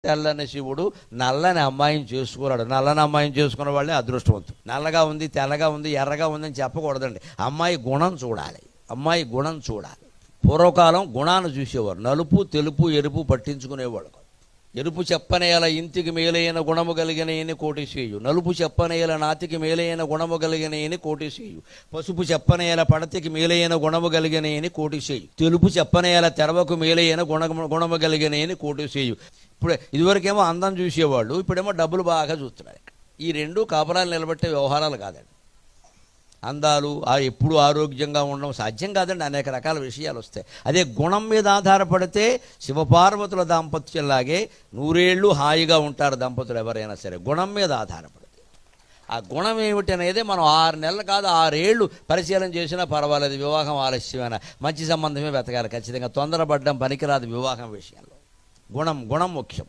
తెల్లని శివుడు నల్లని అమ్మాయిని చేసుకున్నాడు. నల్లని అమ్మాయిని చేసుకున్న వాళ్ళే అదృష్టవంతుడు. నల్లగా ఉంది, తెల్లగా ఉంది, ఎర్రగా ఉందని చెప్పకూడదండి. అమ్మాయి గుణం చూడాలి. అమ్మాయి గుణం చూడాలి. పూర్వకాలం గుణాన్ని చూసేవారు. నలుపు, తెలుపు, ఎరుపు పట్టించుకునేవాడు. ఎరుపు చెప్పనేల ఇంటికి మేలైన గుణము కలిగిన కోటి చేయు, నలుపు చెప్పనేల నాతికి మేలైన గుణము కలిగిన కోటి చేయు, పసుపు చెప్పనేల పడతికి మేలైన గుణము కలిగిన కోటి చేయు, తెలుపు చెప్పనేల తెరవకు మేలైన గుణము కలిగిన కోటి చేయు. ఇప్పుడు ఇదివరకేమో అందం చూసేవాళ్ళు, ఇప్పుడేమో డబ్బులు బాగా చూస్తున్నారు. ఈ రెండు కాపురాలు నిలబెట్టే వ్యవహారాలు కాదండి. అందాలు ఎప్పుడు ఆరోగ్యంగా ఉండడం సాధ్యం కాదండి. అనేక రకాల విషయాలు వస్తాయి. అదే గుణం మీద ఆధారపడితే శివపార్వతుల దాంపత్యంలాగే 100 ఏళ్ళు హాయిగా ఉంటారు దంపతులు ఎవరైనా సరే, గుణం మీద ఆధారపడితే. ఆ గుణం ఏమిటి అనేది మనం 6 నెలలు కాదు 6 ఏళ్ళు పరిశీలన చేసినా పర్వాలేదు. వివాహం ఆలస్యమైనా మంచి సంబంధమే వెతకాలి ఖచ్చితంగా. తొందరపడడం పనికిరాదు వివాహం విషయంలో. గుణం ముఖ్యం.